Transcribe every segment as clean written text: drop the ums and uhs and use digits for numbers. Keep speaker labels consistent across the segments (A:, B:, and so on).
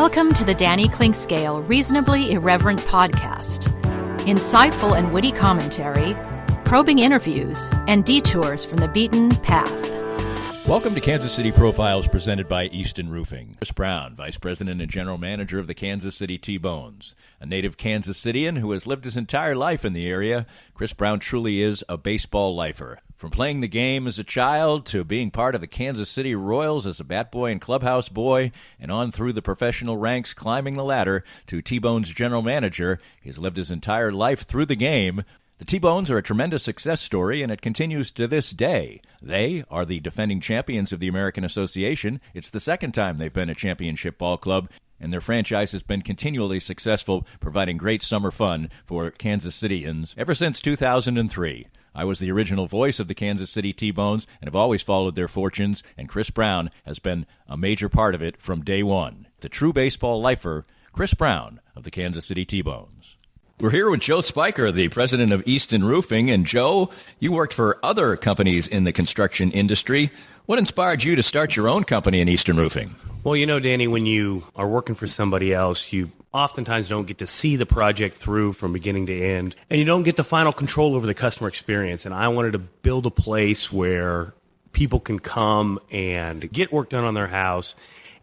A: Welcome to the Danny Clinkscale Reasonably Irreverent podcast. Insightful and witty commentary, probing interviews, and detours from the beaten path.
B: Welcome to Kansas City Profiles presented by Easton Roofing. Chris Browne, Vice President and General Manager of the Kansas City T-Bones. A native Kansas Citian who has lived his entire life in the area, Chris Browne truly is a baseball lifer. From playing the game as a child to being part of the Kansas City Royals as a bat boy and clubhouse boy, and on through the professional ranks climbing the ladder to T-Bones General Manager, he's lived his entire life through the game. The T-Bones are a tremendous success story, and it continues to this day. They are the defending champions of the American Association. It's the second time they've been a championship ball club, and their franchise has been continually successful, providing great summer fun for Kansas Cityans ever since 2003. I was the original voice of the Kansas City T-Bones and have always followed their fortunes, and Chris Browne has been a major part of it from day one. The true baseball lifer, Chris Browne of the Kansas City T-Bones. We're here with Joe Spiker, the president of Easton Roofing. And Joe, you worked for other companies in the construction industry. What inspired you to start your own company in Easton Roofing?
C: Well, you know, Danny, when you are working for somebody else, you oftentimes don't get to see the project through from beginning to end, and you don't get the final control over the customer experience. And I wanted to build a place where people can come and get work done on their house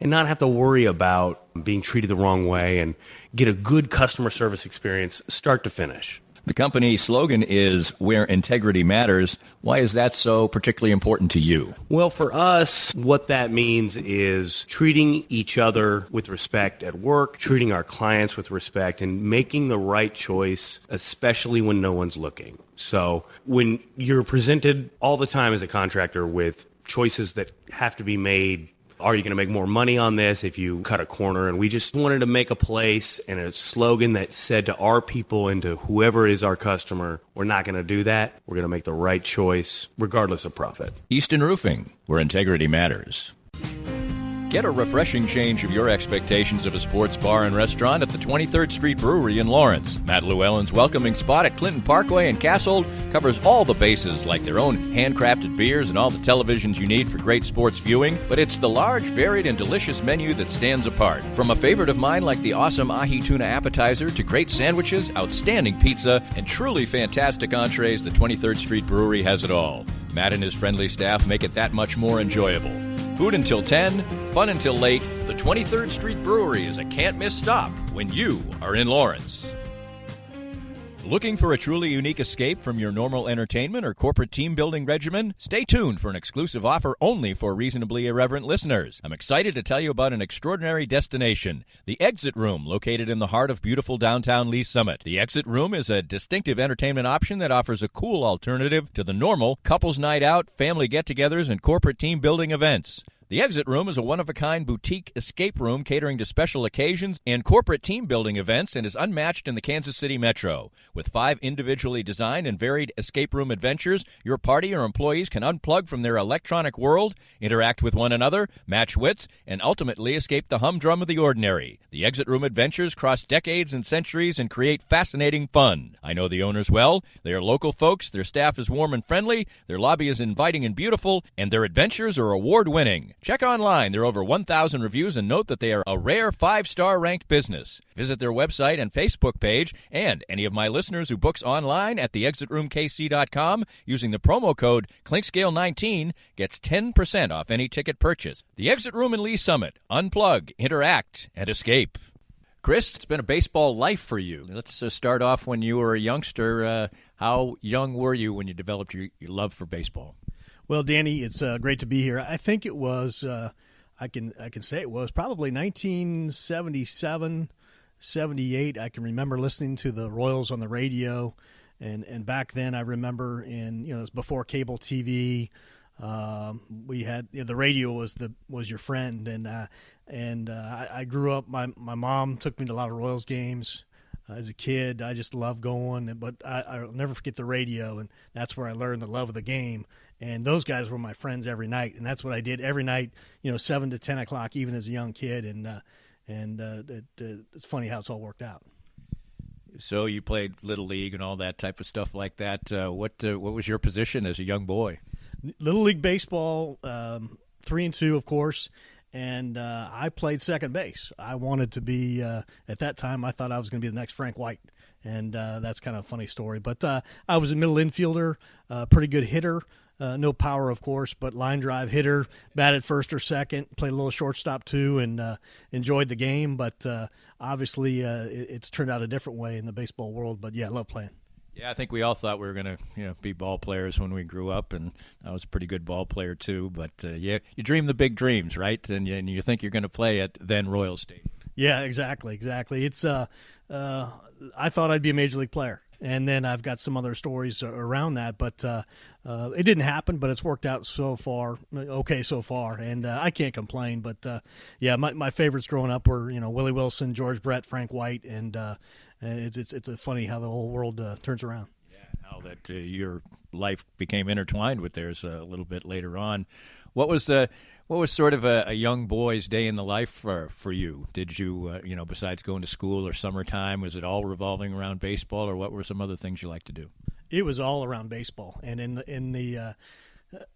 C: and not have to worry about being treated the wrong way and get a good customer service experience start to finish.
B: The company slogan is "Where Integrity Matters." Why is that so particularly important to you?
C: Well, for us, what that means is treating each other with respect at work, treating our clients with respect, and making the right choice, especially when no one's looking. So when you're presented all the time as a contractor with choices that have to be made, are you going to make more money on this if you cut a corner? And we just wanted to make a place and a slogan that said to our people and to whoever is our customer, we're not going to do that. We're going to make the right choice regardless of profit.
B: Easton Roofing, where integrity matters. Get a refreshing change of your expectations of a sports bar and restaurant at the 23rd Street Brewery in Lawrence. Matt Llewellyn's welcoming spot at Clinton Parkway and Cassold covers all the bases, like their own handcrafted beers and all the televisions you need for great sports viewing. But it's the large, varied, and delicious menu that stands apart. From a favorite of mine like the awesome ahi tuna appetizer to great sandwiches, outstanding pizza, and truly fantastic entrees, the 23rd Street Brewery has it all. Matt and his friendly staff make it that much more enjoyable. Food until 10, fun until late. The 23rd Street Brewery is a can't-miss stop when you are in Lawrence. Looking for a truly unique escape from your normal entertainment or corporate team-building regimen? Stay tuned for an exclusive offer only for Reasonably Irreverent listeners. I'm excited to tell you about an extraordinary destination, the Exit Room, located in the heart of beautiful downtown Lee Summit. The Exit Room is a distinctive entertainment option that offers a cool alternative to the normal couples night out, family get-togethers, and corporate team-building events. The Exit Room is a one-of-a-kind boutique escape room catering to special occasions and corporate team-building events and is unmatched in the Kansas City metro. With 5 individually designed and varied escape room adventures, your party or employees can unplug from their electronic world, interact with one another, match wits, and ultimately escape the humdrum of the ordinary. The Exit Room adventures cross decades and centuries and create fascinating fun. I know the owners well. They are local folks, their staff is warm and friendly, their lobby is inviting and beautiful, and their adventures are award-winning. Check online. There are over 1,000 reviews, and note that they are a rare 5-star ranked business. Visit their website and Facebook page, and any of my listeners who books online at theexitroomkc.com using the promo code Clinkscale19 gets 10% off any ticket purchase. The Exit Room in Lee Summit. Unplug, interact, and escape. Chris, it's been a baseball life for you. Let's start off when you were a youngster. How young were you when you developed your love for baseball?
D: Well, Danny, it's great to be here. I think it was, I can say it was probably 1977, 78. I can remember listening to the Royals on the radio, and back then I remember it was before cable TV. We had the radio was your friend, and I grew up. My mom took me to a lot of Royals games. As a kid, I just loved going, but I'll never forget the radio, and that's where I learned the love of the game. And those guys were my friends every night, and that's what I did every night, 7 to 10 o'clock, even as a young kid. And it's funny how it's all worked out.
B: So you played Little League and all that type of stuff like that. What was your position as a young boy?
D: Little League baseball, 3 and 2, of course. and I played second base. I wanted to be, at that time, I thought I was going to be the next Frank White, and that's kind of a funny story. But I was a middle infielder, pretty good hitter. No power, of course, but line drive hitter, batted first or second, played a little shortstop too, and enjoyed the game. But obviously, it's turned out a different way in the baseball world. But yeah, I love playing.
B: Yeah, I think we all thought we were going to, be ball players when we grew up, and I was a pretty good ball player too. But you dream the big dreams, right? And you think you're going to play at then Royal Stadium. Yeah,
D: exactly. It's I thought I'd be a major league player. And then I've got some other stories around that, but it didn't happen. But it's worked out so far, and I can't complain. But my favorites growing up were Willie Wilson, George Brett, Frank White, and it's funny how the whole world turns around.
B: Yeah, how that your life became intertwined with theirs a little bit later on. What was sort of a young boy's day in the life for you? Did you, besides going to school or summertime, was it all revolving around baseball, or what were some other things you liked to do?
D: It was all around baseball. And in the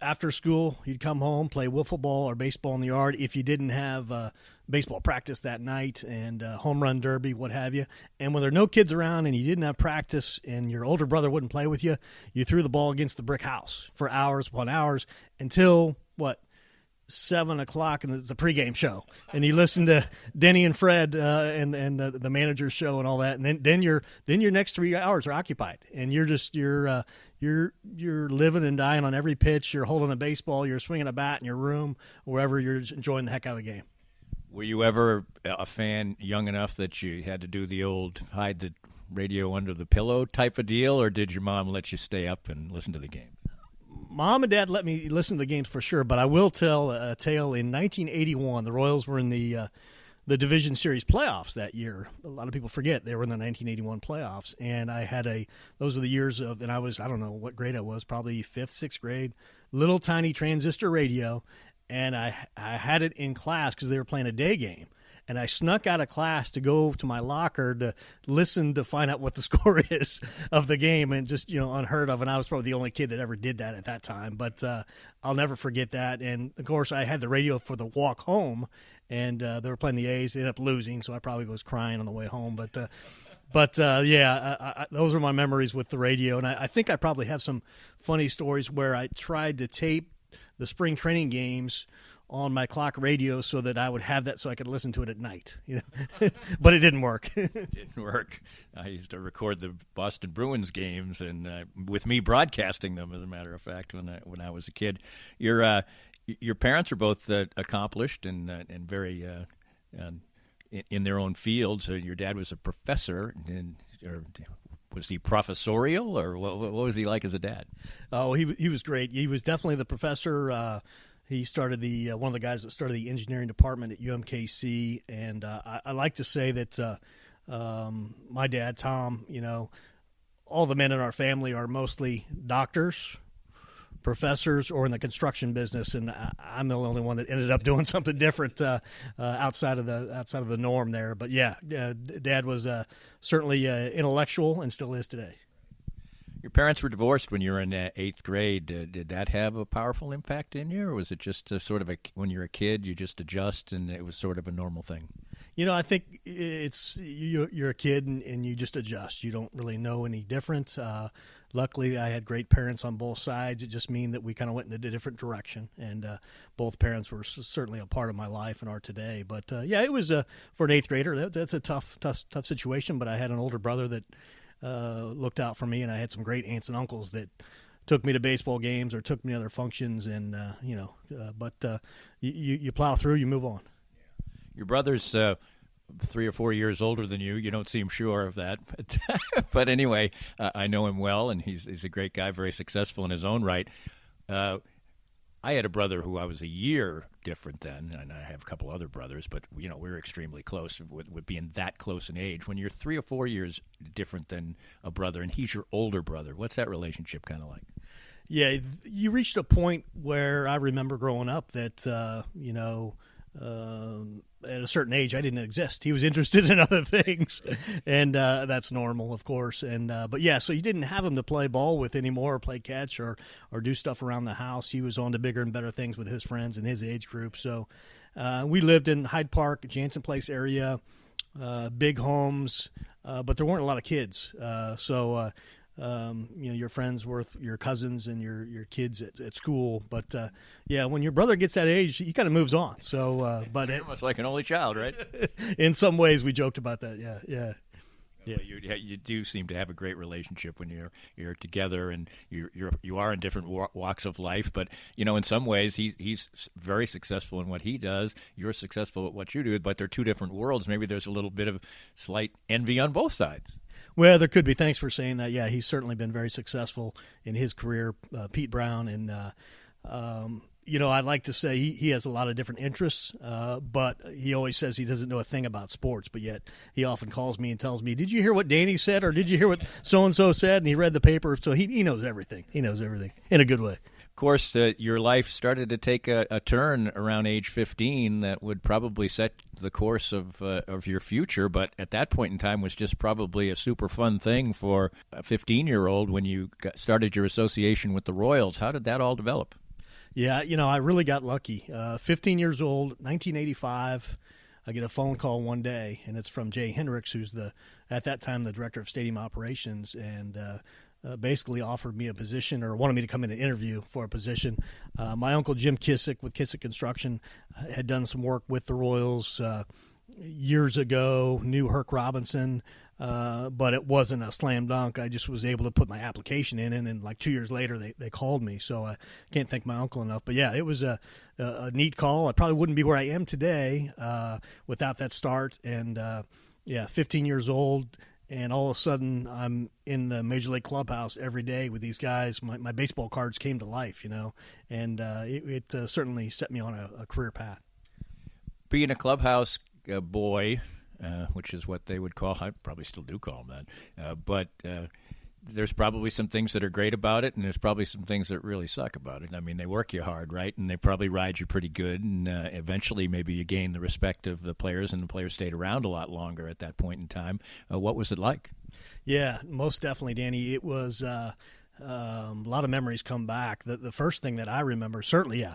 D: after school, you'd come home, play wiffle ball or baseball in the yard. If you didn't have baseball practice that night and home run derby, what have you. And when there were no kids around and you didn't have practice and your older brother wouldn't play with you, you threw the ball against the brick house for hours upon hours until 7 o'clock, and it's a pregame show, and you listen to Denny and Fred and the manager's show and all that, and then your next 3 hours are occupied, and you're living and dying on every pitch. You're holding a baseball, you're swinging a bat in your room, wherever you're just enjoying the heck out of the game.
B: Were you ever a fan young enough that you had to do the old hide the radio under the pillow type of deal, or did your mom let you stay up and listen to the game?
D: Mom and Dad let me listen to the games for sure, but I will tell a tale. In 1981, the Royals were in the Division Series playoffs that year. A lot of people forget they were in the 1981 playoffs, and those were the years of, and I don't know what grade I was, probably 5th, 6th grade, little tiny transistor radio, and I had it in class because they were playing a day game. And I snuck out of class to go to my locker to listen to find out what the score is of the game, and just, unheard of. And I was probably the only kid that ever did that at that time. But I'll never forget that. And, of course, I had the radio for the walk home, and they were playing the A's. They ended up losing, so I probably was crying on the way home. But those are my memories with the radio. And I think I probably have some funny stories where I tried to tape the spring training games on my clock radio so that I would have that so I could listen to it at night. But it didn't work.
B: It didn't work. I used to record the Boston Bruins games, and with me broadcasting them, as a matter of fact, when I was a kid. Your parents are both accomplished and very in their own fields. Your dad was a professor, or was he professorial, or what was he like as a dad?
D: Oh, he was great. He was definitely the professor. He started one of the guys that started the engineering department at UMKC, and I like to say that my dad, Tom, all the men in our family are mostly doctors, professors, or in the construction business, and I'm the only one that ended up doing something different outside of the norm there. But yeah, Dad was certainly intellectual and still is today.
B: Your parents were divorced when you were in 8th grade. Did that have a powerful impact in you, or was it just sort of when you're a kid, you just adjust and it was sort of a normal thing?
D: I think it's you're a kid and you just adjust. You don't really know any different. Luckily, I had great parents on both sides. It just means that we kind of went in a different direction, and both parents were certainly a part of my life and are today. But it was for an 8th grader. That's a tough situation. But I had an older brother that looked out for me, and I had some great aunts and uncles that took me to baseball games or took me to other functions, and but you plow through, you move on.
B: Your brother's 3 or 4 years older than you. You don't seem sure of that, but anyway, I know him well, and he's a great guy, very successful in his own right. I had a brother who I was a year different than, and I have a couple other brothers, but we're extremely close with being that close in age. When you're 3 or 4 years different than a brother, and he's your older brother, what's that relationship kind of like?
D: Yeah, you reached a point where I remember growing up that at a certain age, I didn't exist. He was interested in other things, and that's normal, of course. And but yeah, so you didn't have him to play ball with anymore, or play catch, or do stuff around the house. He was on to bigger and better things with his friends and his age group. So we lived in Hyde Park, Jansen Place area, big homes, but there weren't a lot of kids. Your friends were your cousins and your kids at school. But, when your brother gets that age, he kind of moves on. So, but
B: you're almost like an only child, right?
D: In some ways, we joked about that. Yeah.
B: You do seem to have a great relationship when you're together, and you are in different walks of life. But in some ways, he's very successful in what he does. You're successful at what you do, but they're two different worlds. Maybe there's a little bit of slight envy on both sides.
D: Well, there could be. Thanks for saying that. Yeah, he's certainly been very successful in his career, Pete Browne. And, I'd like to say he has a lot of different interests, but he always says he doesn't know a thing about sports. But yet he often calls me and tells me, did you hear what Danny said, or did you hear what so-and-so said? And he read the paper. So he knows everything. He knows everything in a good way.
B: Of course, your life started to take a turn around age 15 that would probably set the course of your future, but at that point in time was just probably a super fun thing for a 15-year-old when you started your association with the Royals. How did that all develop?
D: Yeah, I really got lucky. 15 years old, 1985, I get a phone call one day, and it's from Jay Hendricks, who's at that time the director of stadium operations, and basically offered me a position, or wanted me to come in and interview for a position. My uncle Jim Kissick with Kissick Construction had done some work with the Royals years ago, knew Herc Robinson, but it wasn't a slam dunk. I just was able to put my application in, and then like 2 years later they called me. So I can't thank my uncle enough. But yeah, it was a neat call. I probably wouldn't be where I am today without that start. And 15 years old, and all of a sudden I'm in the Major League clubhouse every day with these guys. My baseball cards came to life, and it certainly set me on a career path.
B: Being a clubhouse boy, which is what they would call, I probably still do call them that, but there's probably some things that are great about it, and there's probably some things that really suck about it. I mean, they work you hard, right? And they probably ride you pretty good, and eventually maybe you gain the respect of the players, and the players stayed around a lot longer at that point in time. What was it like?
D: Yeah, most definitely, Danny. It was a lot of memories come back. The first thing that I remember, certainly,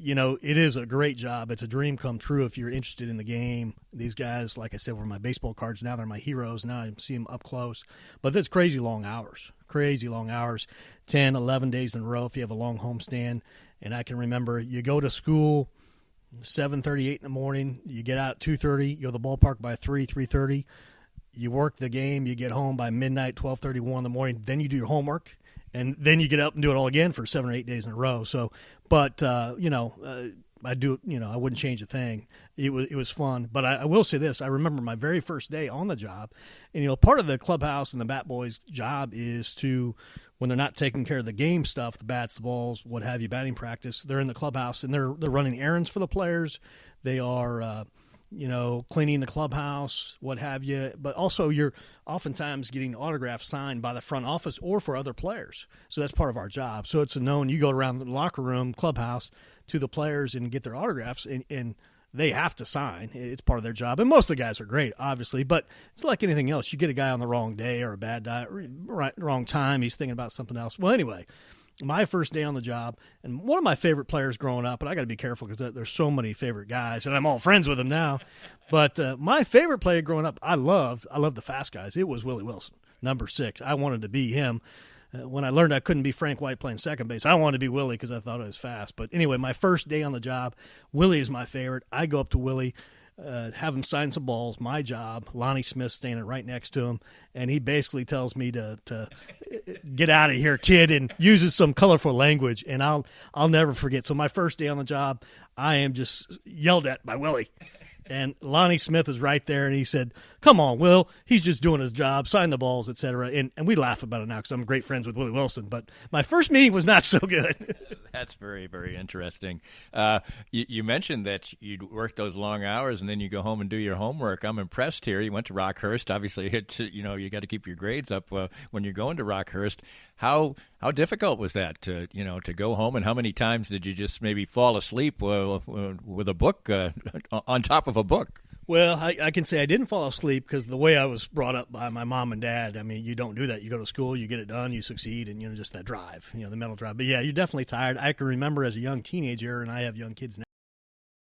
D: it is a great job. It's a dream come true if you're interested in the game. These guys, like I said, were my baseball cards. Now they're my heroes. Now I see them up close. But it's crazy long hours, 10, 11 days in a row if you have a long homestand. And I can remember you go to school 7:30, 8 in the morning. You get out at 2:30. You go to the ballpark by 3:30. You work the game. You get home by midnight, 12:30, 1 in the morning. Then you do your homework. And then you get up and do it all again for 7 or 8 days in a row. So, but I do, I wouldn't change a thing. It was fun. But I will say this: I remember my very first day on the job, and part of the clubhouse and the bat boys' job is to, when they're not taking care of the game stuff, the bats, the balls, what have you, batting practice, they're in the clubhouse and they're running errands for the players. They are. Cleaning the clubhouse, what have you. But also you're oftentimes getting autographs signed by the front office or for other players. So that's part of our job. So it's a known, you go around the locker room, clubhouse, to the players and get their autographs, and they have to sign. It's part of their job. And most of the guys are great, obviously, but it's like anything else. You get a guy on the wrong day or a bad day, wrong time, he's thinking about something else. Well, anyway, my first day on the job, and one of my favorite players growing up, and I got to be careful because there's so many favorite guys, and I'm all friends with them now. But my favorite player growing up, I loved the fast guys. It was Willie Wilson, number 6. I wanted to be him. When I learned I couldn't be Frank White playing second base, I wanted to be Willie because I thought I was fast. But anyway, my first day on the job, Willie is my favorite. I go up to Willie, have him sign some balls, my job. Lonnie Smith standing right next to him, and he basically tells me to get out of here, kid, and uses some colorful language, and I'll never forget. So my first day on the job, I am just yelled at by Willie. And Lonnie Smith is right there, and he said, "Come on, Will, he's just doing his job, sign the balls, etc." And we laugh about it now because I'm great friends with Willie Wilson. But my first meeting was not so good.
B: That's very, very interesting. You mentioned that you'd work those long hours, and then you go home and do your homework. I'm impressed here. You went to Rockhurst. Obviously, you got to keep your grades up when you're going to Rockhurst. How difficult was that to go home, and how many times did you just maybe fall asleep with a book on top of a a book.
D: Well, I can say I didn't fall asleep because the way I was brought up by my mom and dad, I mean, you don't do that. You go to school, you get it done, you succeed, and, just that drive, the mental drive. But, yeah, you're definitely tired. I can remember as a young teenager, and I have young kids now.